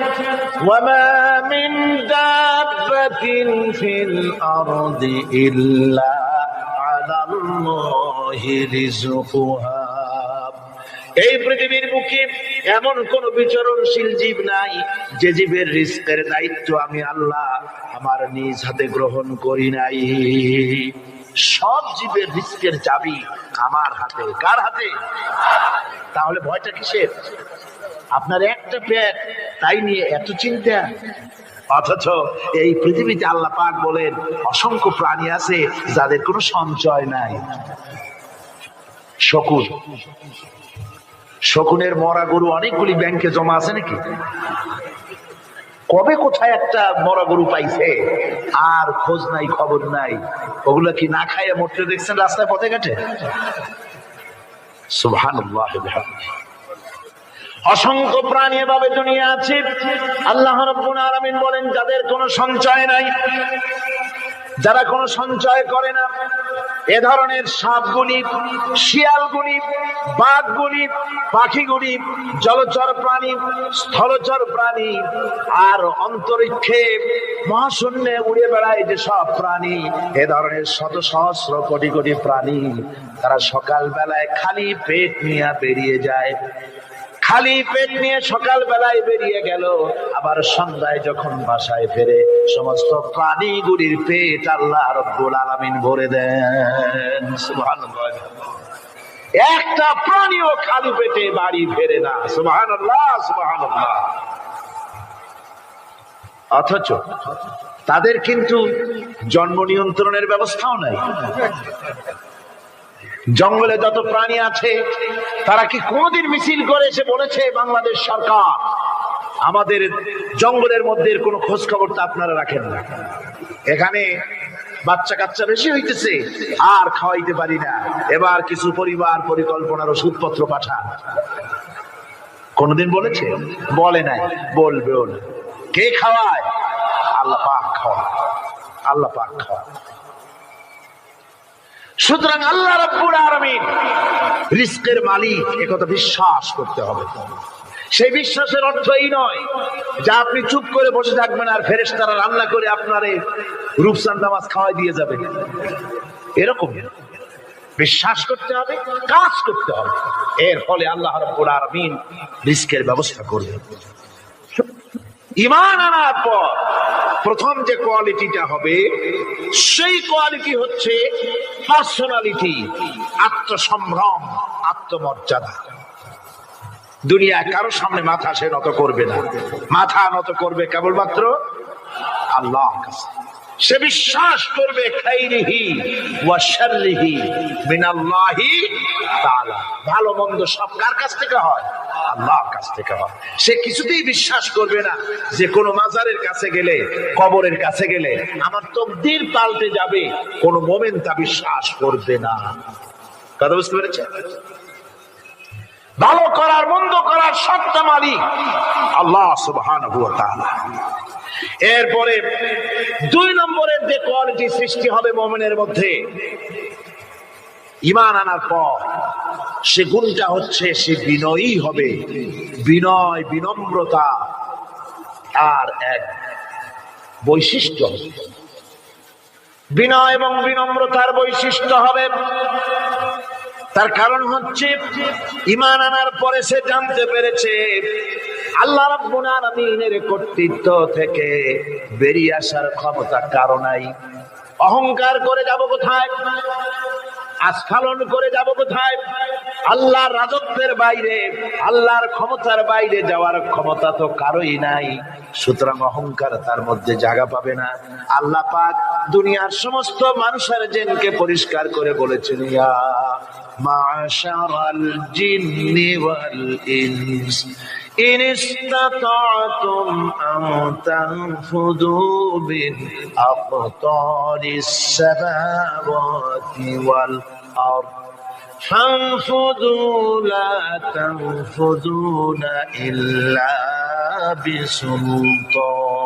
বলছেন ওয়ামা মিন দাব্বাতিন ফিল আরদি ইল্লা আলাল্লাহি রিজকুহা। এই পৃথিবীর বুকে এমন কোন বিচরণশীল জীব নাই যে জীবের রিজকের দায়িত্ব আমি আল্লাহ আমার নিজ হাতে গ্রহণ করি নাই। সব জীবের রিজকের চাবি আমার হাতে। কার হাতে? তাহলে ভয়টা কিসের? আপনার একটা পেট, তাই নিয়ে এত চিন্তা। অথচ এই পৃথিবীতে আল্লাহ পাক বলেন অসংখ্য প্রাণী আছে যাদের কোনো সঞ্চয় নাই। শকুন, শকুনের মরা গরু অনেকগুলি ব্যাংকে জমা আছে নাকি? কবে কোথায় একটা মরা গরু পাইছে আর খোঁজ নাই, খবর নাই। ওগুলো কি না খাইয়া মরতে দেখছেন রাস্তায় পথে ঘাটে? সুবহানাল্লাহ। অসংখ্য প্রাণী এভাবে দুনিয়া আছে। আল্লাহ রাব্বুল আলামিন বলেন যাদের কোনো সঞ্চয় নাই, যারা কোনো সঞ্চয় করে না, এ ধরনের সাপগুলি, শিয়ালগুলি, বাঘগুলি, পাখিগুলি, জলচর প্রাণী, স্থলচর প্রাণী আর অন্তরিক্ষে মহাশূন্যে উড়ে বেড়ায় যে সব প্রাণী, এ ধরনের শত সহস্র কোটি কোটি প্রাণী, তারা সকাল বেলায় খালি পেট নিয়ে বেরিয়ে যায়। খালি পেট নিয়ে সকাল বেলায় বেরিয়ে গেল, আবার সন্ধ্যায় যখন বাসায় ফেরে সমস্ত প্রাণীগুলির পেট আল্লাহ রাব্বুল আলামিন ভরে দেন। সুবহানাল্লাহ। একটা প্রাণীও খালি পেটে বাড়ি ফেরে না। সুবহানাল্লাহ, সুবহানাল্লাহ। অথচ তাদের কিন্তু জন্ম নিয়ন্ত্রণের ব্যবস্থাও নাই। জঙ্গলে যত প্রাণী আছে তারা কি কোনদিন মিছিল করে এসে বলেছে বাংলাদেশ সরকার আমাদের জঙ্গলের মধ্যে কোনো খোঁজ খবর তো আপনারা রাখেন না, এখানে বাচ্চা কাচ্চা বেশি হইতেছে আর খাওয়াইতে পারি না, এবার কিছু পরিবার পরিকল্পনার ওষুধপত্র পাঠান? কোনদিন বলেছে? বলে নাই, বলবেও না। কে খাওয়ায়? আল্লাহ পাক খাওয়ায়। আল্লাহ পাক খাওয়ায়। সুতরাং আল্লাহ রাব্বুল আলামিন রিজকের মালিক, একথা বিশ্বাস করতে হবে। সেই বিশ্বাসের অর্থ এই নয় যে আপনি চুপ করে বসে থাকবেন আর ফেরেশতারা রান্না করে আপনারে রূপচাঁদা মাছ খাওয়াই দিয়ে যাবে, এরকম বিশ্বাস করতে হবে, কাজ করতে হবে। এর ফলে আল্লাহ রাব্বুল আলামিন রিজকের ব্যবস্থা করবেন। ঈমান আনার পর প্রথম যে কোয়ালিটিটা হবে সেই কোয়ালিটি হচ্ছে পার্সোনালিটি, আত্মসম্ভ্রম, আত্মমর্যাদা। দুনিয়ায় কারো সামনে মাথা সে নত করবে না, মাথা নত করবে কেবলমাত্র আল্লাহর কাছে। সে বিশ্বাস করবে খাইরিহি ওয়া শাররিহি মিনাল্লাহি তাআলা, ভালো মন্দ সব কার কাছ থেকে হয়? আল্লাহর কাছ থেকে হয়। সে কিছুতেই বিশ্বাস করবে না যে কোনো মাজারের কাছে গেলে, কবরের কাছে গেলে আমার তকদির পাল্টে যাবে, কোন মোমেন তা বিশ্বাস করবে না। কথা বুঝতে পেরেছে? ভালো করার মন্দ করার সত্তা মালিক আল্লাহ সুবহানাহু ওয়া তাআলা। এরপরে 2 নম্বরের যে কোয়ালিটি সৃষ্টি হবে মুমিনের মধ্যে ঈমান আনার পর, সে গুণটা হচ্ছে সে বিনয়ী হবে। বিনয়, বিনম্রতা আর এক বৈশিষ্ট্য। বিনয় এবং বিনম্রতার বৈশিষ্ট্য হবে। তার কারণ হচ্ছে ঈমান আনার পরে সে জানতে পেরেছে আল্লাহ রাব্বুল আলামিনের কর্তৃত্ব থেকে বেরিয়ে আসার ক্ষমতা কারো নাই। অহংকার করে যাব কোথায়? আস্ফালন করে যাব কোথায়? আল্লাহর রাজত্বের বাইরে, আল্লাহর ক্ষমতার বাইরে যাওয়ার ক্ষমতা তো কারোই নাই। সুতরাং অহংকার তার মধ্যে জায়গা পাবে না। আল্লাহ পাক দুনিয়ার সমস্ত মানুষের জিনকে পরিষ্কার করে বলেছেন, ইয়া মাশারাল জিন্নি ওয়াল ইনস ইন ইসতাতা'তুম আন তানফুযু মিন আকতারিস সামাওয়াতি ওয়াল আরদ ফানফুযু লা তানফুযুনা ইল্লা বিসুলতান।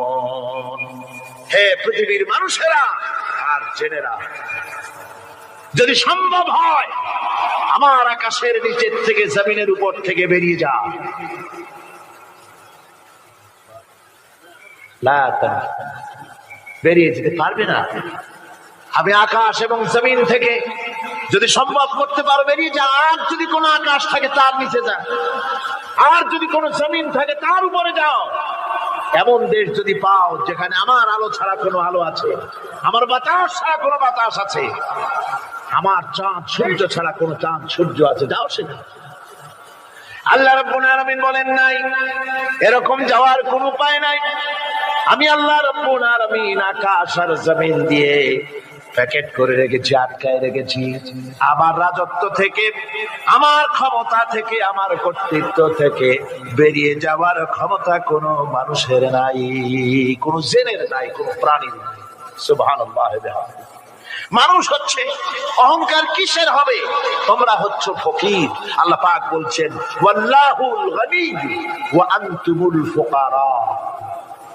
হে পৃথিবীর মানুষেরা আর জেনেরা, যদি সম্ভব হয় আমার আকাশের নিচের থেকে, জমিনের উপর থেকে বেরিয়ে যা। বেরিয়ে যেতে পারবে না। আমি আকাশ এবং জমিন থেকে যদি সম্ভব করতে পারো বেরিয়ে যা। আর যদি কোনো আকাশ থাকে তার নিচে যা, আর যদি কোনো জমিন থাকে তার উপরে যাও। এমন দেশ যদি পাও যেখানে আমার আলো ছাড়া কোনো আলো আছে, আমার বাতাস ছাড়া কোনো বাতাস আছে, আমার চাঁদ সূর্য ছাড়া কোনো চাঁদ সূর্য আছে, যাও সেখানে। আল্লাহ রাব্বুল আলামিন বলেন নাই এরকম যাওয়ার কোনো উপায় নাই। আমি আল্লাহ রাব্বুল আলামিন আকাশ আর জমিন দিয়ে প্যাকেট করে রেখেছি, আটকায় রেখেছি। আমার রাজত্ব থেকে, আমার ক্ষমতা থেকে, আমার কর্তৃত্ব থেকে বেরিয়ে যাওয়ার ক্ষমতা কোনো মানুষের নাই, কোনো জেনের নাই, কোনো প্রাণীর নাই। সুবহানাল্লাহ। মানুষ হচ্ছে অহংকার কিসের হবে? তোমরা হচ্ছ ফকির। আল্লাহ পাক বলছেন ওয়াল্লাহুল গনি ওয়া আনতুমুল ফুকারা।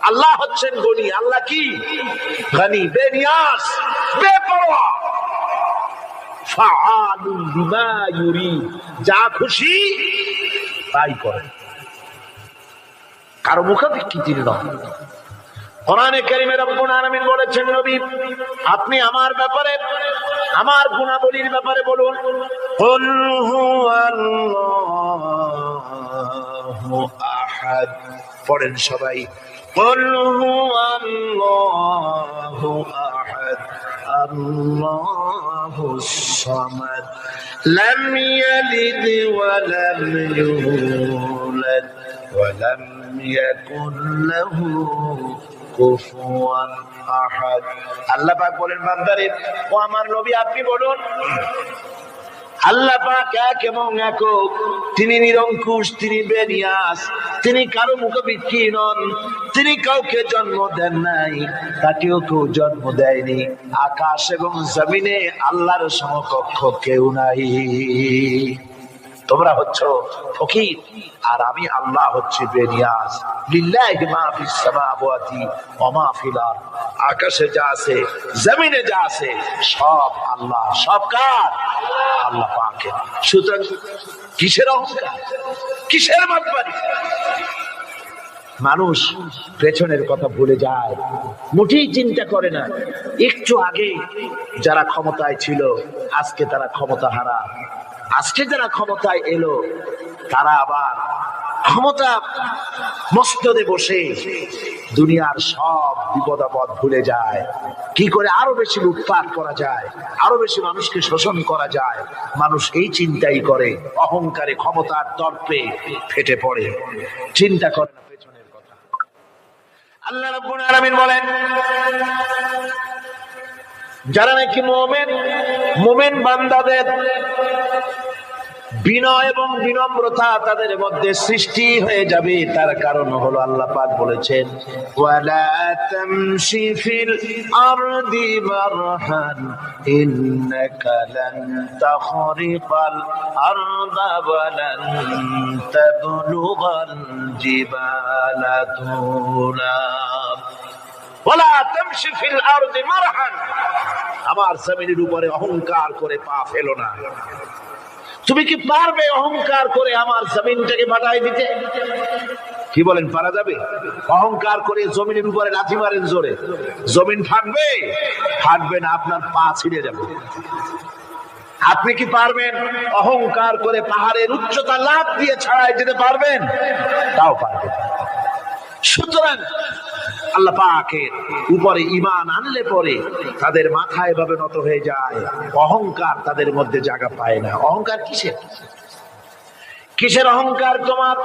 আল্লাহ হচ্ছেন গনি। আল্লাহ কি? গনি, বেনিয়াস, বেপরোয়া। ফাআলুল লিমা ইউরিদ, যা খুশি তাই করেন, কারো মুখাপেক্ষিতির নয়। কোরআনে কারীমে রব্বুল আলামিন বলেছেন নবী আপনি আমার ব্যাপারে, আমার গুণাবলীর ব্যাপারে বলুন। কুল হুয়াল্লাহু আহাদ। পড়েন সবাই। কুল হুয়াল্লাহু আহাদ আল্লাহুস সামাদ লাম ইয়ালিদ ওয়া লাম ইউলাদ ওয়া লাম ইয়াকুল লাহু কুফুয়ান আহাদ। আল্লাহ পাক বলেন বান্দারে ও আমার নবী আপনি বলুন আল্লাহ পাক এক এবং একক, তিনি নিরঙ্কুশ, তিনি বেনিয়াস, তিনি কারো মুখাপেক্ষী নন, তিনি কাউকে জন্ম দেন নাই, তাকেও কেউ জন্ম দেয়নি। আকাশ এবং জমিনে আল্লাহর সমকক্ষ কেউ নাই। তোমরা হচ্ছ ফকির আর আমি আল্লাহ হচ্ছি বেনিয়াস। লিল্লাহি মা ফিস সামাওয়াতি ওয়া মা ফিল আরদ। আকাশে যা আছে, জমিনে যা আছে, সব আল্লাহ। সব কার? আল্লাহ পাকের। সুতরাং কিসের অহংকার, কিসের মাতবাড়ি? মানুষ পেছনের কথা ভুলে যায়, মোটেই চিন্তা করে না। একটু আগে যারা ক্ষমতায় ছিল আজকে তারা ক্ষমতা হারা। আজকে যারা ক্ষমতায় এলো তারা আবার ক্ষমতা মস্তদে বসে দুনিয়ার সব বিপদ আপদ ভুলে যায়। কি করে আরো বেশি লুটপাট করা যায়, আরো বেশি মানুষকে শোষণ করা যায়, মানুষ এই চিন্তাই করে। অহংকারে, ক্ষমতার দর্পে ফেটে পড়ে, চিন্তা করে না পেছনের কথা। আল্লাহ রাব্বুল আলামিন বলেন যারা নাকি মুমিন বান্দাদের বিনয় এবং বিনম্রতা তাদের মধ্যে সৃষ্টি হয়ে যাবে, তার কারণ হলো আল্লাহ পাক বলেছেন ওয়ালা তামশি ফিল আরদি মারহান ইন্নাকা লান তাখরিকাল আরদা ওয়া লান তাবলুগাল জিবালা তুলা। ওয়ালা তামশি ফিল আরদি মারহান, আমার জমিনের উপরে অহংকার করে পা ফেলো না। তুমি কি পারবে অহংকার করে আমার জমিনটাকে বাটাই দিতে? কি বলেন, পারা যাবে? অহংকার করে জমিনের উপরে লাথি মারেন জোরে, জমিন ফাটবে? ফাটবে না, আপনার পা ছিঁড়ে যাবে। আপনি কি পারবেন অহংকার করে পাহাড়ের উচ্চতা লাফ দিয়ে ছাড়াই যেতে পারবেন? তাও পারবেন। সুতরাং আল্লাহ পাকের উপরে ঈমান আনলে পরে তাদের মাথা এভাবে নত হয়ে যায়, অহংকার তাদের মধ্যে জায়গা পায় না। অহংকার কিসের? কিসের অহংকার তোমার?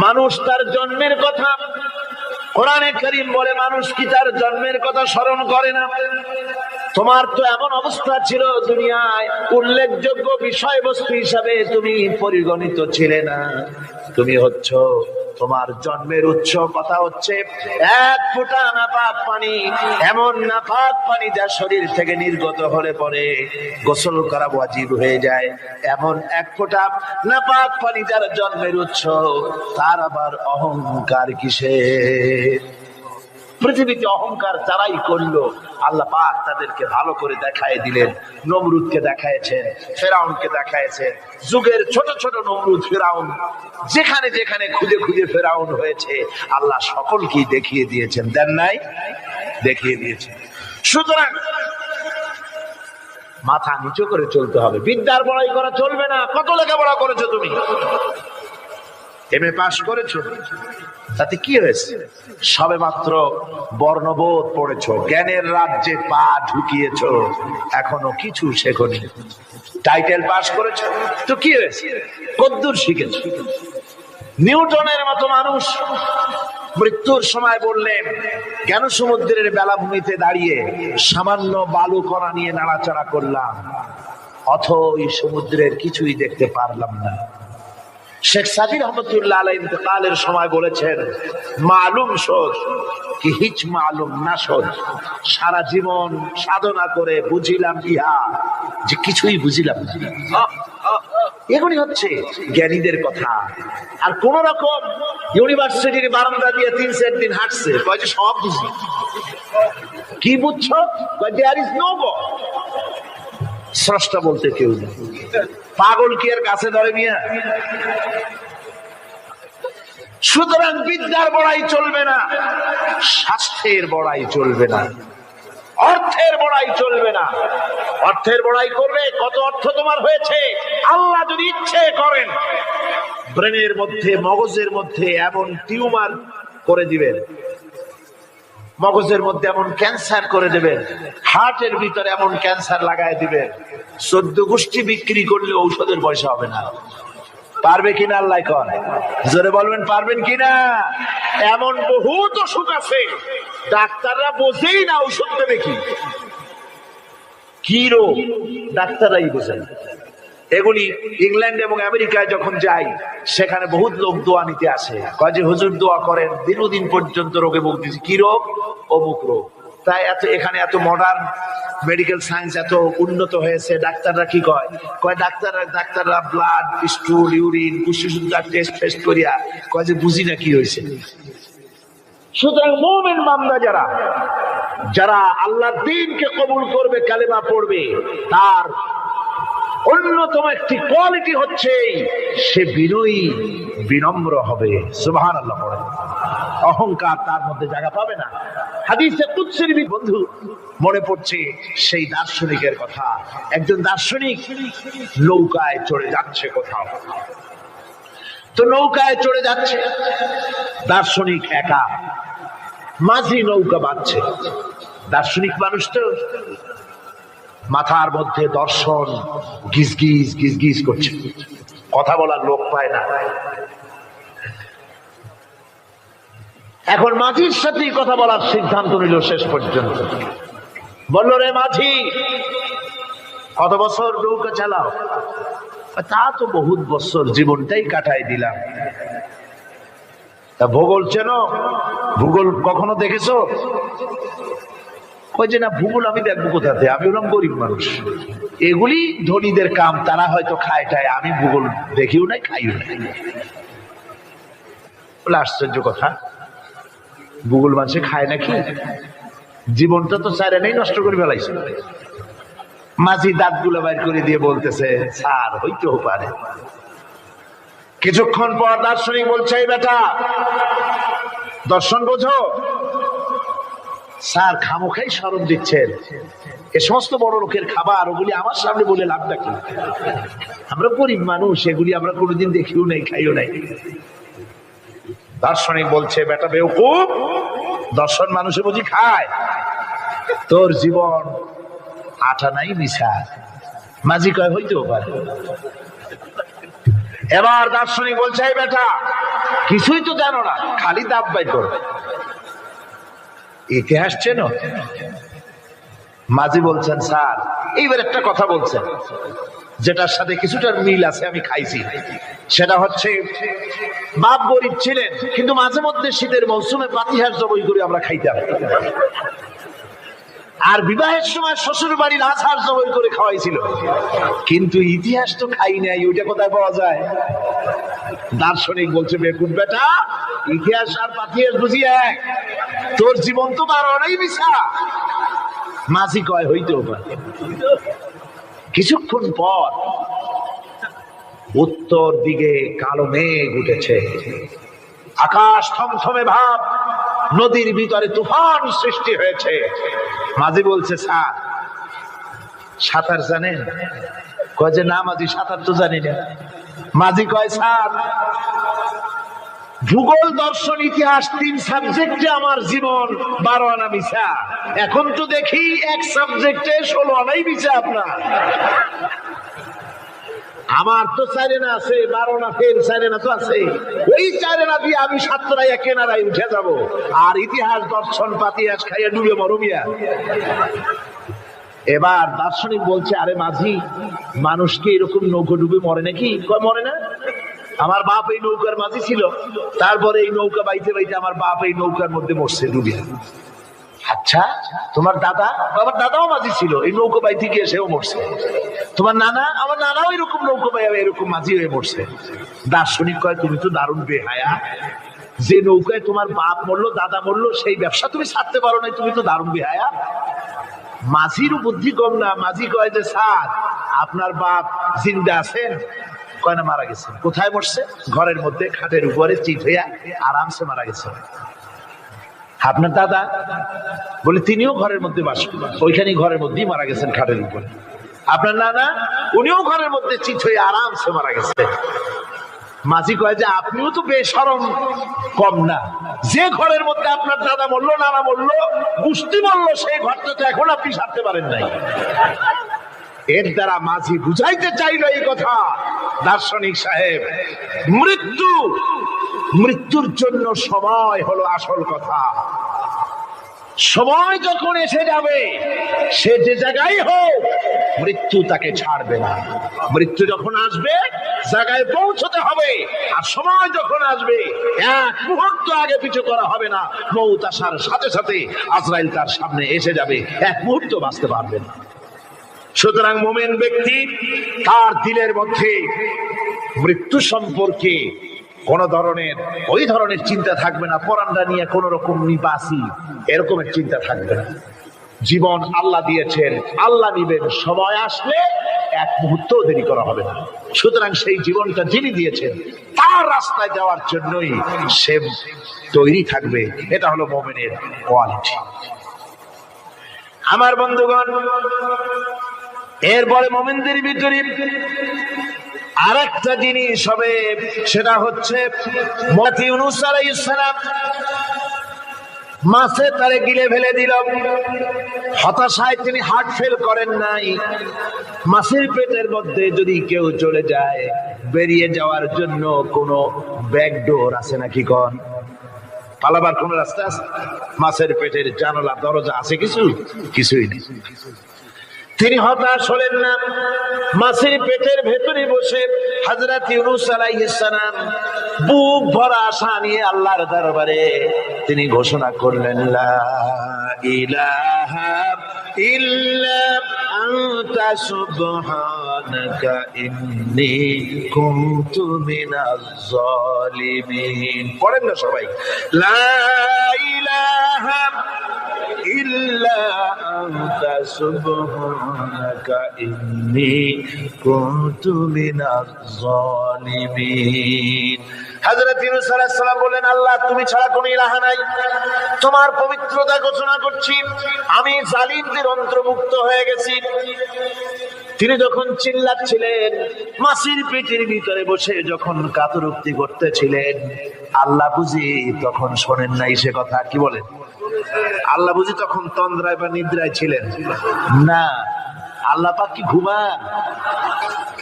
মানুষ তার জন্মের কথা, কোরআনে কারীম বলে মানুষ কি তার জন্মের কথা স্মরণ করে না? তোমার তো এমন অবস্থা ছিল দুনিয়ায় উল্লেখযোগ্য বিষয়বস্তু হিসাবে তুমি পরিগণিত ছিলে না। তুমি হচ্ছ, তোমার জন্মের উৎস কথা হচ্ছে এক ফোঁটা নাপাক পানি, এমন নাপাক পানি যা শরীর থেকে নির্গত হলে পরে গোসল করা ওয়াজিব হয়ে যায়। এমন এক ফোঁটা নাপাক পানি যার জন্মের উৎস, তার আবার অহংকার কিসের? পৃথিবীতে অহংকার যারাই করলো আল্লাহ পাক তাদেরকে ভালো করে দেখায় দিলেন। নমরুদকে দেখাইছেন, ফেরাউনকে দেখাইছেন, যুগের ছোট ছোট নমরুদ ফেরাউন, যেখানে যেখানে খুঁজে খুঁজে ফেরাউন হয়েছে আল্লাহ সকলকেই দেখিয়ে দিয়েছেন, দেন নাই? দেখিয়ে দিয়েছেন। সুতরাং মাথা নিচু করে চলতে হবে, বিদ্যার বড়াই করা চলবে না। কত লেখাপড়া করেছো তুমি? এমএ পাস করেছো, তাতে কি হয়েছে? সবে মাত্র বর্ণবোধ পড়েছো, জ্ঞানের রাজ্যে পা ঢুকিয়েছো, এখনো কিছু শেখনি। টাইটেল পাস করেছো তো কি হয়েছে? কদ্দুর শিখেছো? নিউটনের মতো মানুষ মৃত্যুর সময় বললেন, জ্ঞান সমুদ্রের বেলাভূমিতে দাঁড়িয়ে সামান্য বালু কণা নিয়ে নাড়াচাড়া করলাম, অথই সমুদ্রের কিছুই দেখতে পারলাম না। শেখ সাদি রহমতুল্লাহ আলাইহি ইন্তেকালের সময় বলেছেন, মালুম শোধ কি হিচ মালুম না শোধ, সারা জীবন সাধনা করে বুঝিলাম ইহা যে কিছুই বুঝিলাম না। এগুলি হচ্ছে জ্ঞানীদের কথা। আর কোন রকম ইউনিভার্সিটির বারান্দা দিয়ে 3-4 দিন হাঁটছে, কয় যে সব বুঝি। কি বুঝছো? দেয়ার ইজ নো গড, স্রষ্টা বলতে কেউ নেই। পাগল কি আর কাছে ধরে মিয়া? সুতরাং বিদ্যার বড়াই চলবে না, স্বাস্থ্যের বড়াই চলবে না, অর্থের বড়াই চলবে না। অর্থের বড়াই করবে, কত অর্থ তোমার হয়েছে আল্লাহ যদি ইচ্ছে করেন ব্রেনের মধ্যে, মগজের মধ্যে এমন টিউমার করে দিবেন, মগজের মধ্যে এমন ক্যান্সার করে দেবেন, হার্টের ভিতরে এমন ক্যান্সার লাগায় দিবেন, 14 গোষ্ঠী বিক্রি করলে ঔষধের পয়সা হবে না। পারবে কিনা আল্লাহ কন? জোরে বলবেন পারবেন কিনা? এমন বহুত অসুখ আছে ডাক্তাররা বোঝেই না ঔষধ দেবে কি রোগ, ডাক্তাররাই বোঝেন। এগুলি ইংল্যান্ড এবং আমেরিকায় যখন যাই সেখানে বহুত লোক দোয়া নিতে আসে, কয় যে হুজুর দোয়া করেন, দিনদিন পর্যন্ত রোগে ভুগতেছি। কি রোগ? অমুক রোগ। তাই এখানে এত মডার্ন মেডিকেল সায়েন্স এত উন্নত হয়েছে, ডাক্তাররা কি কয়? কয় ডাক্তাররা ব্লাড, স্টুল, ইউরিন, কুষ্ঠসুদ্ধা টেস্ট করিয়া কয় যে বুঝি না কি হয়েছে। সুতরাং মুমিন বান্দা যারা আল্লাহর দ্বীনকে কবুল করবে, কালেমা পড়বে, তার অন্যতম একটি কোয়ালিটি হচ্ছে সে বিনয়ী, বিনম্র হবে। সুবহানাল্লাহ পড়ে। অহংকার তার মধ্যে জায়গা পাবে না। হাদিসে কুদসির বন্ধু মনে পড়ছে সেই দার্শনিকের কথা। একজন দার্শনিক নৌকায় চড়ে যাচ্ছে কোথাও, তো নৌকায় চড়ে যাচ্ছে, দার্শনিক একা, মাঝি নৌকা বাঁধছে। দার্শনিক মানুষ তো মাথার মধ্যে দর্শন গিজগিজ গিজগিজ করছে, কথা বলার লোক পায় না। এখন মাঝির সাথেই কথা বলার সিদ্ধান্ত নিল। শেষ পর্যন্ত বলল, রে মাঝি, কত বছর নৌকা চালাও? তা তো বহুত বছর, জীবনটাই কাটাই দিলাম। তা ভূগোল চেনো? ভূগোল কখনো দেখেছো? কই যে না, ভূগোল আমি দেখবো কোথাতে, আমি হলাম গরিব মানুষ, এগুলি ধনীদের কাম, তারা হয়তো খায় টায়, আমি ভূগোল দেখিও নাই, খাইও নাই। বলে আশ্চর্য কথা, ভূগোল মানুষে খায় নাকি? জীবনটা তো চাইরে নেই, নষ্ট করে ফেলাইছে। মাঝি দাঁতগুলো বাইর করে দিয়ে বলতেছে, স্যার হইতেও পারে। কিছুক্ষণ পর দার্শনিক বলছে, এই বেটা, দর্শন বোঝো? স্যার খামোখাই শরম দিচ্ছেন, এ সমস্ত বড় লোকের খাবার, ওগুলি আমার সামনে বলে লাভটা কি? আমরা গরিব মানুষ, এগুলি আমরা কোনোদিন দেখিও নাই, খাইও নাই। দার্শনিক বলছে, বেটা বেওকুফ, দর্শন মানুষে বুঝি খায়? তোর জীবন আঠা নাই, মিশা। মাঝি কয়, হইতেও পারে। এবার দার্শনিক বলছে, এই বেটা, কিছুই তো জানো না, খালি দাব বাই করো, ইতিহাস চেনো? মাঝি বলছেন, স্যার এইবার একটা কথা বলছেন যেটার সাথে কিছুটার মিল আছে, আমি খাইছি। সেটা হচ্ছে, বাপ গরিব ছিলেন, কিন্তু মাঝে মধ্যে শীতের মৌসুমে পাতিহাঁস জবাই করে আমরা খাইতাম, আর বিবাহের সময় শ্বশুর বাড়ির আছাড় জবাই করে খাওয়াইছিল। কিন্তু ইতিহাস তো খাই নাই, ওইটা কোথায় পাওয়া যায়? দার্শনিক বলছে বেকুব বেটা, ইতিহাস আর পাতিহাস বুঝি এক, তোর জীবন তো 12 আনাই মিছা। মাঝি কয় হইতেও পারে। কিছুক্ষণ পর উত্তর দিকে কালো মেঘ উঠেছে, আকাশ থমথমে ভাব, নদীর ভিতরে তুফান সৃষ্টি হয়েছে। মাঝি বলছে স্যার সাঁতার জানেন? কয় যে না মাঝি সাঁতার তো জানি না। মাঝি কয় স্যার ভূগোল, দর্শন, ইতিহাস 3 সাবজেক্টে আমার জীবন 12 আনা মিছা। এখন তো দেখি এক সাবজেক্টে 16 আনাই মিছা আপনার। আমার তো 4 আনা আছে, 12 আনা ফের 4 আনা তো আছে। ওই 4 আনা দিয়ে আমি 7 রায় কেনারায় উঠে যাব, আর ইতিহাস দর্শন পাতিহাস খাইয়া ডুবে মরমিয়া। এবার দার্শনিক বলছে আরে মাঝি, মানুষ কি এরকম নৌকো ডুবে মরে নাকি? কয় মরে না, আমার বাপ এই নৌকার মাঝি ছিল, তারপরে এই নৌকা বাইতে বাইতে আমার বাপ এই নৌকার মধ্যে মরছে ডুবিয়া। আচ্ছা তোমার দাদা? আমার দাদাও মাঝি ছিল, এই নৌকা বাইতে গিয়ে সেও মরছে। তোমার নানা? আমার নানাও এরকম নৌকা বাইয়া এরকম মাঝি হয়ে মরছে। দার্শনিক কয় তুমি তো দারুণ বেহায়া, যে নৌকায় তোমার বাপ মরলো দাদা মরলো সেই ব্যবসা তুমি ছাড়তে পারো না, তুমি তো দারুণ বেহায়া। মাঝির বুদ্ধি কম না। মাঝি কয় যে স্যার আপনার বাপ জিন্দা আছেন? কয় না মারা গেছে। কোথায় মরছে? ঘরের মধ্যে খাটের উপরে চিত হইয়া আরামসে মারা গেছে। আপনার দাদা? বলে তিনিও ঘরের মধ্যে বাস করেন, ওইখানে ঘরের মধ্যেই মারা গেছেন খাটের উপরে। আপনার নানা? উনিও ঘরের মধ্যে চিত হয়ে আরামসে মারা গেছে। মাঝি কয় যে আপনিও তো বেশরম কম না, যে ঘরের মধ্যে আপনার দাদা মরলো, নানা মরলো, গুষ্টি মরলো, সেই ঘরটা তো এখন আপনি সারতে পারেন নাই। এর দ্বারা মাঝি বুঝাইতে চাইল এই কথা, দার্শনিক সাহেব মৃত্যুর জন্য সময় হলো আসল কথা। সময় যখন এসে যাবে, সে যে জায়গায় হোক মৃত্যু তাকে ছাড়বে না। মৃত্যু যখন আসবে জায়গায় পৌঁছতে হবে, আর সময় যখন আসবে 1 মুহূর্ত আগে পিছু করা হবে না। মউত আসার সাথে সাথে আজরাইল তার সামনে এসে যাবে, 1 মুহূর্ত বাঁচতে পারবে না। সুতরাং মুমিন ব্যক্তি তার দিলের মধ্যে মৃত্যু সম্পর্কে কোন ধরনের ওই ধরনের চিন্তা থাকবে না, পরানটা নিয়ে কোন রকম নিবাসী এরকমের চিন্তা থাকবে না। জীবন আল্লাহ দিয়েছেন, আল্লাহ নিবেন, সময় আসলে 1 মুহূর্ত দেরি করা হবে না। সুতরাং সেই জীবনটা যিনি দিয়েছেন তার রাস্তায় যাওয়ার জন্যই সে তৈরি থাকবে। এটা হলো মুমিনের কোয়ালিটি। আমার বন্ধুগণ, এরপরে মুমিনদের ভিতরে আরেকটা জিনিস হবে, সেটা হচ্ছে ইউনূস আলাইহিস সালাম মাছে তারে গিলে ফেলে দিল। হতাশায় তিনি হার্ট ফেল করেন নাই। মাছের পেটের মধ্যে যদি কেউ চলে যায়, বেরিয়ে যাওয়ার জন্য কোনো ব্যাকডোর আছে নাকি? কোন পালাবার কোন রাস্তা আছে? মাছের পেটের জানালা দরজা আছে? কিছুই নেই। তিনি হতাশ হলেন না। মাছের পেটের ভেতরে বসে হযরত ইউনূস আলাইহিস সালাম বুক ভরা আশা নিয়ে আল্লাহর দরবারে তিনি ঘোষণা করলেন, লা ইলাহা ইল্লা আনতা সুবহানাকা ইন্নী কুনতু মিনাজ জালিমিন। পড়েন না সবাই, লা ইলাহা ইল্লা আনতা সুবহানাকা ইন্নী কুনতু মিনাজ জালিমিন। হযরত ইউনূস আলাইহিস সালাম বলেন, আল্লাহ তুমি ছাড়া কোনো ইলাহ নাই, তোমার পবিত্রতা ঘোষণা করছি, আমি জালিমদের অন্তর্ভুক্ত হয়ে গেছি। তিনি যখন চিল্লাচ্ছিলেন, মাছের পেটের ভিতরে বসে যখন কাতরুক্তি করতেছিলেন, আল্লাহ বুঝি তখন শোনেন নাই সে কথা? কি বলেন? আল্লাহ বুঝি তখন তন্দ্রায় বা নিদ্রায় ছিলেন না? আল্লাহ পাক কি ঘুমান?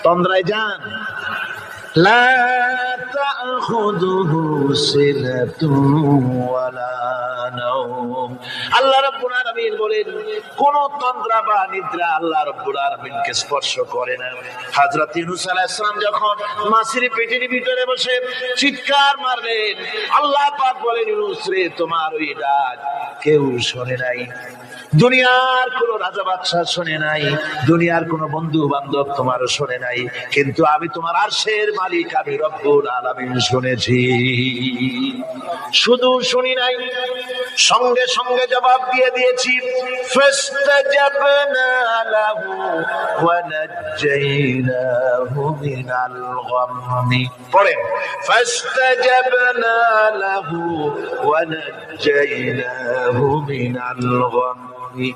তন্দ্রায় যান? লা তাখুযুহু সিনাতুন ওয়ালা নাওম। আল্লাহ রাব্বুল আলামিন বলেন, কোন তন্দ্রা বা নিদ্রা আল্লাহ রাব্বুল আলামিনকে স্পর্শ করে না। হযরত ইউনূস আলাইহিস সালাম যখন মাছের পেটের ভিতরে বসে চিৎকার মারলেন, আল্লাহ পাক বলেন, ইউনূস রে তোমার ওই ডাক কেউ শোনে নাই। দুনিয়ার কোন রাজা বাদশাহ শোনে নাই, দুনিয়ার কোন বন্ধু বান্ধব তোমারও শোনে নাই, কিন্তু আমি তোমার আরশের মালিক আমি রব্বুল আলামিন শুনেছি। শুধু শুনি নাই, সঙ্গে সঙ্গে জবাব দিয়ে দিয়েছি। ফাস্তাজাবনা লাহু ওয়া নাজ্জাইনাহু মিনাল গাম্মি। পড়েন, ফাস্তাজাবনা লাহু ওয়া নাজ্জাইনাহু মিনাল গাম্মি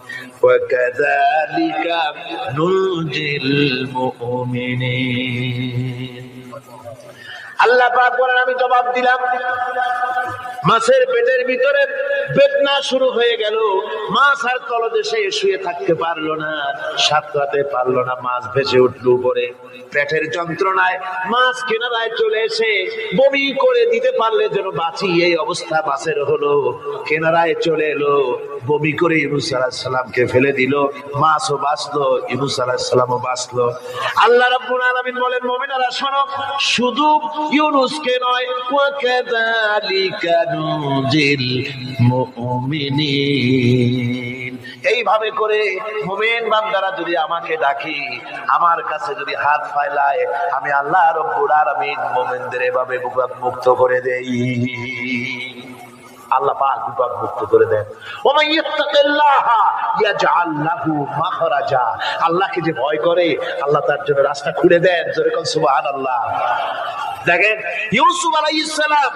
ওয়া কাযালিকা নুনজিল মুমিনিন। আল্লাহ পাক বলেন, আমি জবাব দিলাম। মাছের পেটের ভিতরে বেদনা শুরু হয়ে গেল, মাছ আর তলদেশে শুয়ে থাকতে পারলো না, সাঁতরাতে পারলো না, মাছ ভেসে উঠলো উপরে। পেটের যন্ত্রণায় মাছ কিনারায় চলে এসে বমি করে দিতে পারলে যেন বাঁচি, এই অবস্থা মাছের হলো। কিনারায় চলে এলো, বমি করে ইউনূস আলাইহিস সালামকে ফেলে দিল, মাছও বাঁচলো, ইউনূস আলাইহিস সালামও বাঁচলো। আল্লাহ রাব্বুল আলামিন বলেন, মুমিনেরা শোনো, শুধু ইউনূসকে নয়, ওয়া কাযালিকা নুনজিল মুমিনিন। এইভাবে করে মুমিন বান্দারা যদি আমাকে ডাকি, আমার কাছে যদি হাত ফাইলায়, আমি আল্লাহ রাব্বুল আলামিন মুমিনদের এভাবে বিপদ মুক্ত করে দেই। আল্লাহ পাক বিপদ মুক্ত করে দেন। ওয়া মান ইয়াত্তাকিল্লাহা ইয়াজআল লাহু মাখরাজা। আল্লাহকে যে ভয় করে, আল্লাহ তার জন্য রাস্তা খুলে দেন। জোরে কোন সুবহানাল্লাহ। দেখেন, ইউসুফ আলাইহিস সালাম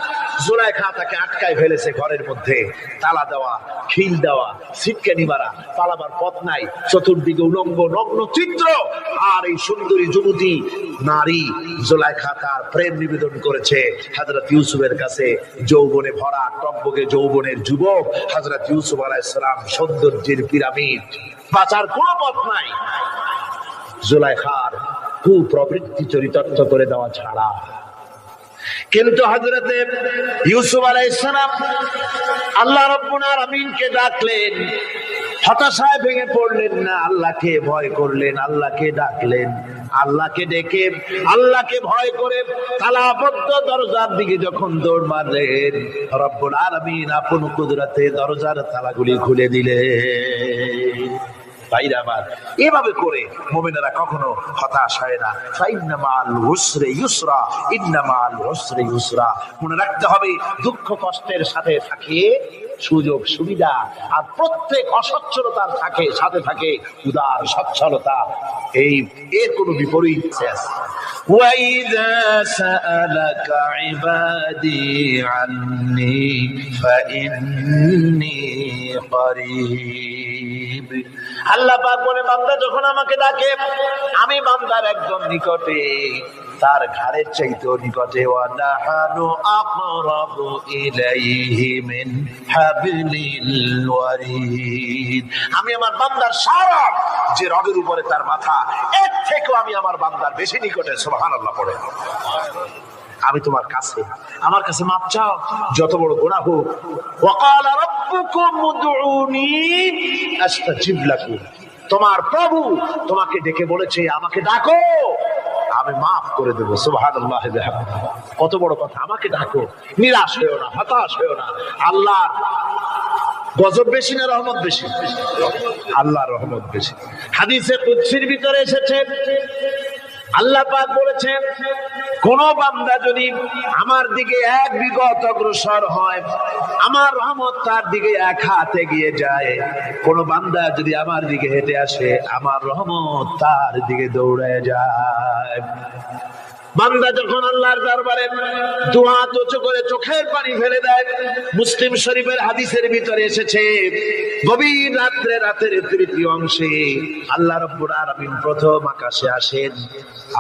জুলাইখা তাকে আটকায় ফেলেছে ঘরের মধ্যে, তালা দেওয়া, খিল দেওয়া, সিটকানি মারা, পালাবার পথ নাই, চতুর্দিকে উলঙ্গ নগ্ন চিত্র। আর এই সুন্দরী যুবতী নারী জুলাইখা তার প্রেম নিবেদন করেছে হযরত ইউসুফের কাছে। যৌবনে ভরা, টকবকে যৌবনের যুবক হযরত ইউসুফ আলাইহিস সালাম, সৌন্দর্যের পিরামিড, বাঁচার কোনো পথ নাই জুলাইখার কুপ্রবৃত্তি চরিতার্থ করে দেওয়া ছাড়া। কিন্তু হযরতে ইউসুফ আলাইহিস সালাম আল্লাহ রাব্বুল আলামিনকে ডাকলেন, হতাশায় ভেঙে পড়লেন না, আল্লাহকে ভয় করলেন, আল্লাহকে ডাকলেন। আল্লাহকে ডেকে, আল্লাহকে ভয় করে তালাবদ্ধ দরজার দিকে যখন দৌড় মারলেন, রব্বুল আলামিন আপন কুদরতে দরজার তালাগুলি খুলে দিলেন। ভাইরা আমার, এভাবে করে মুমিনেরা কখনো হতাশ হয় না। ফাইন্না মাআল উসরি ইউসরা, ইন্না মাআল উসরি ইউসরা। মনে রাখতে হবে, দুঃখ কষ্টের সাথে থাকে সুযোগ সুবিধা, আর প্রত্যেক অসচ্ছলতার থাকে সাথে থাকে উদার সচ্ছলতা। এই এর কোনো বিপরীত আছে। وَإِذَا سَأَلَكَ عِبَادِي عَنِّي فَإِنِّي قَرِيبٌ। আল্লাহ পাক বলে, বান্দা যখন আমাকে ডাকে, আমি বান্দার একদম নিকটে, তার ঘাড়ের চাইতেও নিকটে। ওয়ানাহানু আকরাবু ইলাইহি মিন হাবলিল ওয়ারিদ। আমি আমার বান্দার সারা যে রগের উপরে তার মাথা, এর থেকেও আমি আমার বান্দার বেশি নিকটে। সুবহানাল্লাহ পড়ে। আমি তোমার কাছে, আমার কাছে মাপ চাও, যত বড় গুনাহ হোক। ওয়াকালা রাব্বুকুম উদউনি আস্তাজিব লাকুম। তোমার প্রভু তোমাকে ডেকে বলেছে, আমাকে ডাকো, আমি মাফ করে দেবো। সুবহানাল্লাহ। কত বড় কথা, আমাকে ডাকো, নিরাশ হয়েও না, হতাশ হয়েও না। আল্লাহ গজব বেশি না রহমত বেশি? আল্লাহ রহমত বেশি। হাদিসে কুদসির ভিতরে এসেছে, আল্লাহ পাক বলেছেন, কোন বান্দা যদি আমার দিকে এক বিগত অগ্রসর হয়, আমার রহমত তার দিকে এক হাত এগিয়ে যায়। কোন বান্দা যদি আমার দিকে হেঁটে আসে, আমার রহমত তার দিকে দৌড়ে যায়। বান্দা যখন আল্লাহর দরবারে দুহাত উঁচু করে চোখের পানি ফেলে দেয়, মুসলিম শরীফের হাদিসের ভিতরে এসেছে, গভীর রাত্রে, রাতের তৃতীয় অংশে আল্লাহ রাব্বুল আলামিন প্রথম আকাশে আসেন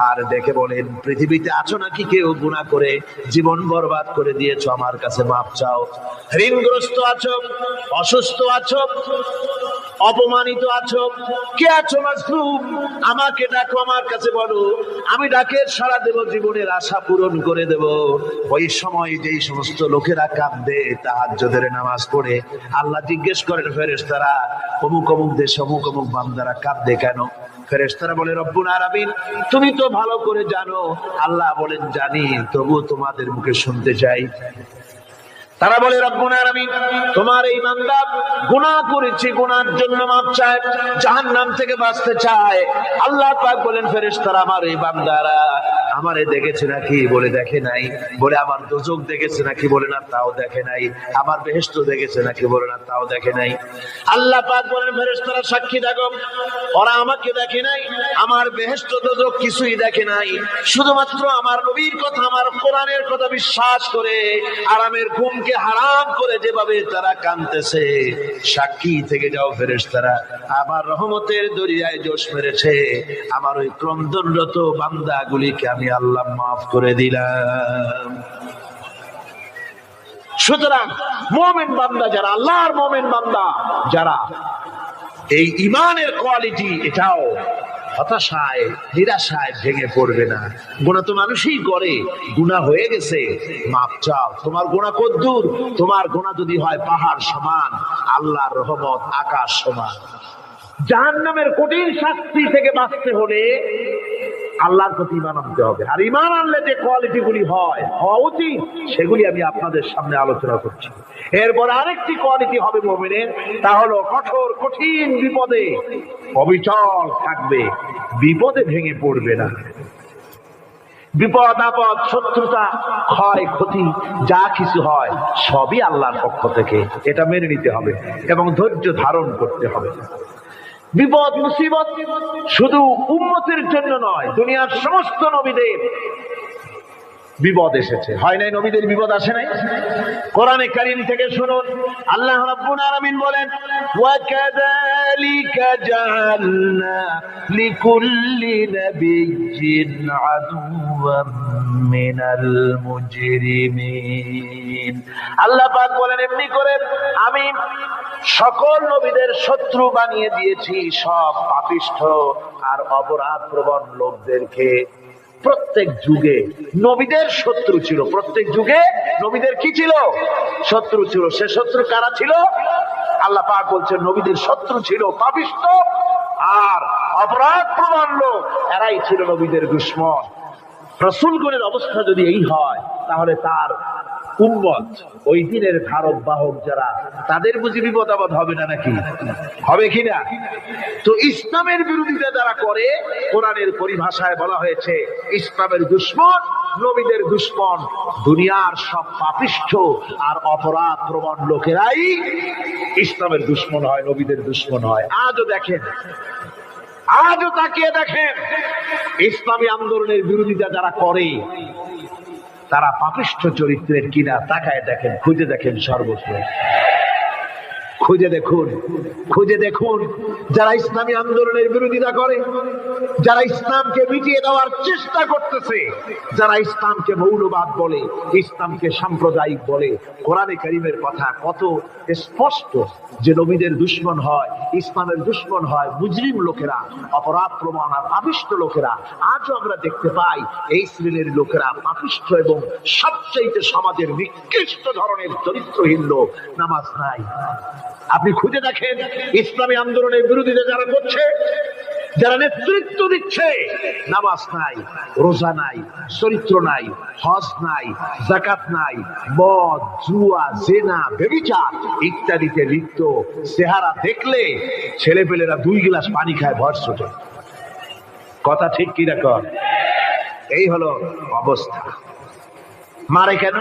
আর দেখে বলেন, পৃথিবীতে আছো নাকি কেউ গুনাহ করে জীবন বরবাদ করে দিয়েছো, আমার কাছে মাপ চাও। ঋণগ্রস্ত আছো, অসুস্থ আছো, অপমানিত আছো, কে আছো মাজলুম, আমাকে ডাকো, আমার কাছে বলো, আমি ডাকের সাড়া দেব, জীবনের আশা পূরণ করে দেব। ওই সময় যেই সমস্ত লোকেরা কাঁদে তাহাজ্জুদের নামাজ পড়ে, আল্লাহ জিজ্ঞেস করেন ফেরেশতারা, অমুক অমুক দেশে অমুক অমুক বান্দারা কাঁদে কেন? ফেরেশতারা বলে, রব্বুল আলামিন তুমি তো ভালো করে জানো। আল্লাহ বলেন, জানি, তবু তোমাদের মুখে শুনতে চাই। তারা বলে রব্বুল আলামিন তোমার এই বান্দা গুনাহ করেছে, গুনার জন্য মাপ চায়, জাহান্নাম থেকে বাঁচতে চায়। আল্লাহ পাক বলেন ফেরেশতারা আমার এই বান্দারা আমারে দেখেছে নাকি? বলে দেখে নাই। বলে আমার দোজখ দেখেছে নাকি? বলে না, তাও দেখে নাই। আমার বেহেশত দেখেছে নাকি? বলে না, তাও দেখে নাই। আল্লাহ পাক বলেন ফেরেশতারা সাক্ষী থাকো, ওরা আমাকে দেখে নাই, আমার বেহেশত দোজখ কিছুই দেখে নাই, শুধুমাত্র আমার নবীর কথা, আমার কোরআনের কথা বিশ্বাস করে আরামের ঘুমকে হারাম করে যেভাবে তারা কাঁদতেছে, সাক্ষী থেকে যাও ফেরেশতারা আমার রহমতের দরিয়ায় জোশ মেরেছে, আমার ওই ক্রন্দনরত বান্দাগুলিকে আমি আল্লাহ মাফ করে দিলাম। সুতরাং মুমিন বান্দা যারা, আল্লাহর মুমিন বান্দা যারা, এই ঈমানের কোয়ালিটি এটাও হতাশায় নিরাশায় ভেঙে পড়বে না। গুনাহ তো মানুষই করে, গুনাহ হয়ে গেছে মাপ চাও। তোমার গুনাহ কদ্দূর? তোমার গুনাহ যদি হয় পাহাড় সমান, আল্লাহর রহমত আকাশ সমান। জাহান্নামের কঠিন শাস্তি থেকে বাঁচতে হলে আল্লাহর প্রতি ঈমান আনতে হবে। আর ঈমান আনলে যে কোয়ালিটি গুলি হওয়া উচিত সেগুলি আমি আপনাদের সামনে আলোচনা করছি। এরপর আরেকটি কোয়ালিটি হবে মুমিনের, তা হলো কঠোর কঠিন বিপদে অবিচল থাকবে, বিপদে ভেঙে পড়বে না। বিপদ আপদ শত্রুতা ক্ষয় ক্ষতি যা কিছু হয় সবই আল্লাহর পক্ষ থেকে, এটা মেনে নিতে হবে এবং ধৈর্য ধারণ করতে হবে। বিপদ মুসিবত শুধু উম্মতের জন্য নয়, দুনিয়ার সমস্ত নবীদের বিপদ এসেছে, হয় নাই? নবীদের বিপদ আসে নাই? কোরআনে কারীম থেকে শুনুন, আল্লাহ রাব্বুল আলামিন বলেন ওয়া কাযালিকা জাআলনা লিকুল্লি নাবিয়্যিন আদুওয়াম মিনাল মুজরিমিন। আল্লাহ পাক বলেন এমনি করে আমি সকল নবীদের শত্রু বানিয়ে দিয়েছি সব পাপিষ্ঠ আর অপরাধ প্রবণ লোকদেরকে। প্রত্যেক যুগে নবীদের শত্রু ছিল, প্রত্যেক যুগে নবীদের কি ছিল? শত্রু ছিল। সে শত্রু কারা ছিল? আল্লাহ পাক বলছেন নবীদের শত্রু ছিল পাপিষ্ঠ আর অপরাধ প্রবণ লোক, এরাই ছিল নবীদের দুশমন। রাসূলগণের অবস্থা যদি এই হয় তাহলে তার উম্মত, ওই দিনের ধারক বাহক যারা, তাদের বুঝি বিপদ আপদ হবে না নাকি? হবে কিনা? তো ইসলামের বিরোধিতা যারা করে, কোরআনের পরিভাষায় বলা হয়েছে ইসলামের দুশমন, নবীদের দুশমন। দুনিয়ার সব পাপিষ্ঠ আর অপরাধ প্রবণ লোকেরাই ইসলামের দুশমন হয়, নবীদের দুশমন হয়। আজও দেখেন, আজও তাকিয়ে দেখেন, ইসলামী আন্দোলনের বিরোধিতা যারা করে তারা পাপিষ্ঠ চরিত্রের কিনা তাকায় দেখেন, খুঁজে দেখেন, সর্বস্ব খুঁজে দেখুন, খুঁজে দেখুন। যারা ইসলামী আন্দোলনের বিরোধিতা করে, যারা ইসলামকে মিটিয়ে দেওয়ার চেষ্টা করতেছে, যারা ইসলামকে মৌলবাদ বলে, ইসলামকে সাম্প্রদায়িক বলে, কোরআনে কারীমের কথা কত স্পষ্ট যে নবীদের দুশমন হয়, ইসলামের দুশমন হয় মুজরিম লোকেরা, অপরাধ প্রবণ আর পাপিষ্ঠ লোকেরা। আজও আমরা দেখতে পাই এই শ্রেণীর লোকেরা পাপিষ্ঠ এবং সবচেয়ে সমাজের নিকৃষ্ট ধরনের চরিত্রহীন লোক। নামাজ নাই। আপনি খুঁজে দেখেন ইসলামী আন্দোলনের বিরোধিতা যারা করছে, যারা নেতৃত্ব দিচ্ছে, নামাজ নাই, রোজা নাই, চরিত্র নাই, হজ নাই, যাকাত নাই, মদ, জুয়া, জেনা, ব্যভিচার ইত্যাদিতে লিপ্ত। চেহারা দেখলে ছেলেপেলেরা 2 গ্লাস পানি খায় ভর ছোটে। কথা ঠিক কি না কর? এই হলো অবস্থা। মারে কেন?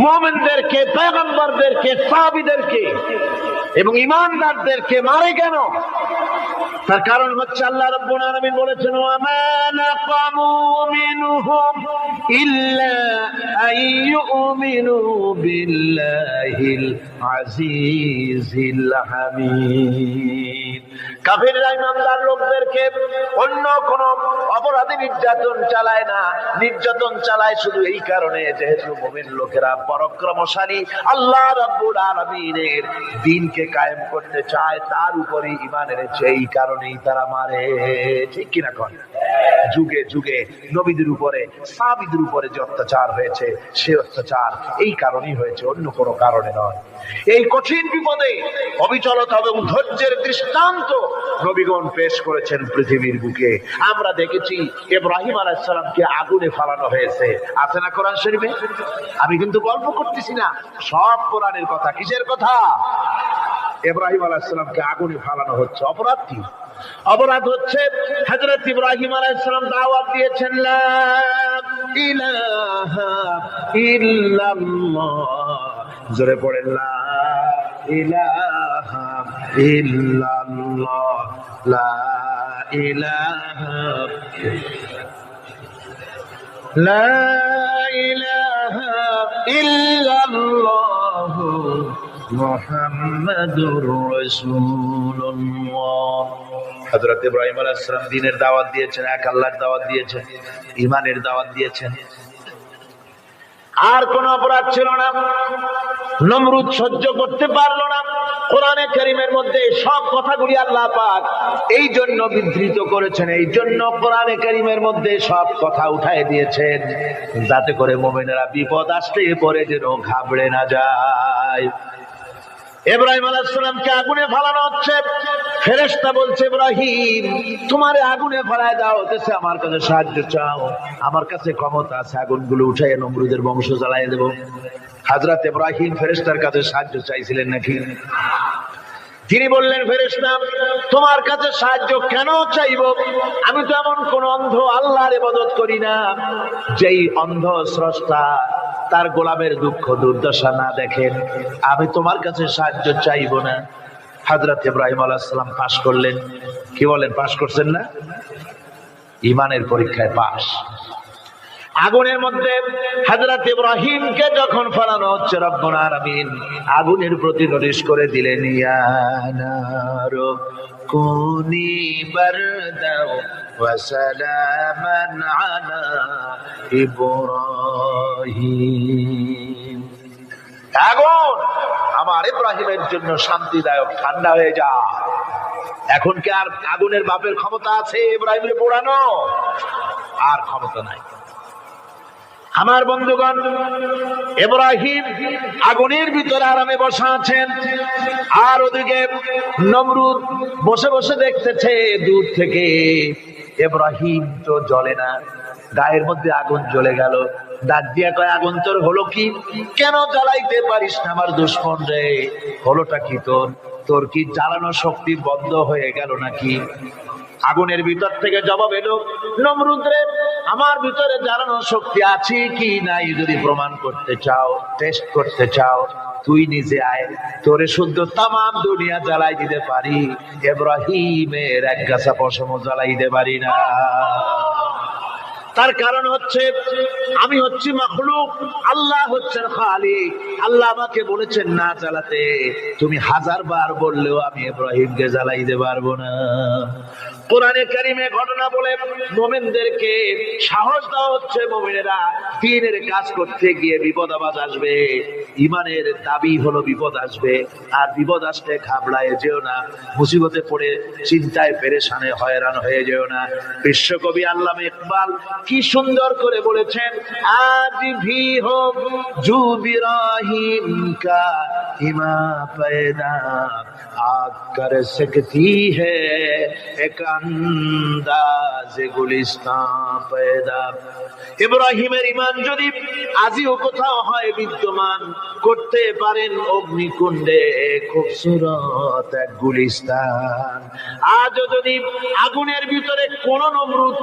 মুমিনদেরকে, পয়গম্বরদেরকে, সাহাবীদেরকে এবং ঈমানদারদেরকে মারে কেন? তার কারণ হচ্ছে আল্লাহ রাব্বুল আলামিন বলেছেন ওয়া মা নাকামু মিনহুম ইল্লা আইয়ুমিনু বিল্লাহিল আজিজিল হামিদ। কাফিররা ঈমানদার লোকদেরকে অন্য কোন অপরাধী নির্যাতন চালায় না, নির্যাতন চালায় শুধু এই কারণে যেহেতু মুমিন লোকেরা পরাক্রমশালী, আল্লাহ রাব্বুল আলামিনের দ্বীনকে কায়েম করতে চায়, তার উপরে ঈমান এনেছে, এই কারণেই তারা মারে। ঠিক কিনা কর? যুগে যুগে নবীদের উপরে সাহাবীদের উপরে যে অত্যাচার হয়েছে, সে অত্যাচার এই কারণেই হয়েছে, অন্য কোনো কারণে নয়। এই কঠিন বিপদে অবিচলতা এবং ধৈর্যের দৃষ্টান্ত নবীগণ পেশ করেছেন পৃথিবীর বুকে। আমরা দেখেছি ইব্রাহিম আলাইহিস সালামকে আগুনে ফালানো হয়েছে, আছে না কোরআন শরীফে? আমি কিন্তু গল্প করতেছি না, সব কোরআনের কথা। কিসের কথা? ইব্রাহিম আলাইহিস সালামকে আগুনে ফালানো হচ্ছে। অপরাধ কি? অপরাধ হচ্ছে হযরত ইব্রাহিম আলাইহিস সালাম দাওয়াত দিয়েছেন লা ইলাহা ইল্লাল্লাহ। জোরে পড়েন লা ইলাহা ইল্লাল্লাহ, লা ইলাহা লা ইলাহা ইল্লাল্লাহ মুহাম্মাদুর রাসূলুল্লাহ। হযরত ইব্রাহিম আলাইহিস সালাম দ্বীনের দাওয়াত দিয়েছেন, এক আল্লাহর দাওয়াত দিয়েছেন, ঈমানের দাওয়াত দিয়েছেন। আর কোন অপরাধ ছিল না। নমরুদ সহ্য করতে পারলো না। কোরআনে কারীমের মধ্যে সব কথাগুলি আল্লাহ পাক এই জন্য বিধৃত করেছেন, এই জন্য কোরআনে কারীমের মধ্যে সব কথা উঠায় দিয়েছেন, যাতে করে মুমিনেরা বিপদ আসলে পরে যেন ঘাবড়ে না যায়। ইব্রাহিম আলাইহিস সালামকে আগুনে ফালানো হচ্ছে। ফেরেশতা বলছে, ইব্রাহিম তোমারে আগুনে ফালায় দেওয়া হতেছে, আমার কাছে সাহায্য চাও, আমার কাছে ক্ষমতা আছে, আগুনগুলো উঠায় নমরুদের বংশ জ্বালিয়ে দেব। হযরত ইব্রাহিম ফেরেশতার কাছে সাহায্য চাইছিলেন নাকি? তিনি বললেন, ফেরেশতা তোমার কাছে সাহায্য কেন চাইব? আমি তো এমন কোন অন্ধ আল্লাহর ইবাদত করি না যেই অন্ধ স্রষ্টা তার গোলামের দুঃখ দুর্দশা না দেখেন। আমি তোমার কাছে সাহায্য চাইব না। হযরত ইব্রাহিম আলাইহিস সালাম পাশ করলেন। কি বলেন, পাশ করছেন না? ঈমানের পরীক্ষায় পাশ। আগুনের মধ্যে হযরত ইব্রাহিমকে যখন ফেলানো হচ্ছে, রব্বুল আলামিন আগুনের প্রতি নোটিশ করে দিলেন, ইয়া নারু কুনি বারদাও ওয়া সালামান আলা ইব্রাহিম। আগুন আমার ইব্রাহিমের জন্য শান্তিদায়ক, ঠান্ডা হয়ে যা। এখন কি আর আগুনের বাপের ক্ষমতা আছে ইব্রাহিমের পোড়ানো? আর ক্ষমতা নাই। আমার বন্ধুগণ, ইব্রাহিম আগুনের ভিতরে আরামে বসা আছেন, আর ওদিকে নমরুদ বসে বসে দেখতেছে দূর থেকে। ইব্রাহিম তো জ্বলে না, গায়ের মধ্যে আগুন জ্বলে গেল। ডাক দিয়া কয়, আগুন তোর হলো কি? কেন জ্বালাইতে পারিস না আমার দুশমন রে? হলোটা কি তোর? তোর কি জ্বালানো শক্তি বন্ধ হয়ে গেল নাকি? আগুনের ভিতর থেকে জবাব এলো, নমরুদ রে, আমার ভিতরে জ্বালানোর শক্তি আছে কি নাই যদি প্রমাণ করতে চাও, টেস্ট করতে চাও, তুই নিজে আয়, তোরে শুদ্ধ তামাম দুনিয়া জ্বালাই দিতে পারি, ইব্রাহিমের এক গাছা পশমও জ্বালাই দিতে পারি না। তার কারণ হচ্ছে আমি হচ্ছি মাখলুক, আল্লাহ হচ্ছেন খালিক। আল্লাহ আমাকে বলেছেন না জ্বালাতে, তুমি 1000 বার বললেও আমি ইব্রাহিমকে জ্বালাইতে পারবো না। কোরআনে কারীমে ঘটনা বলে মুমিনদেরকে সাহস দেওয়া হচ্ছে, মুমিনেরা দ্বীনের কাজ করতে গিয়ে বিপদ আবাজ আসবে, ঈমানের দাবি হলো বিপদ আসবে, আর বিপদ আসলে ঘাবড়ায় যেও না, মুসিবতে পড়ে চিন্তায় পেরেশানে হয়রান হয়ে যেও না। বিশ্বকবি আল্লামা ইকবাল কি সুন্দর করে বলেছেন, আজ ভি হো জু বিরাহিম কা ইমা पैदा आग कर सकती है एक अंदाज गुलिस्तान पैदा। ইব্রাহিমের ঈমান যদি আজিও কোথাও হয় বিদ্যমান, করতে পারেন অগ্নিকুণ্ডে খুবসুরত এক গুলিস্তান। আজও যদি আগুনের ভিতরে কোন নমরুদ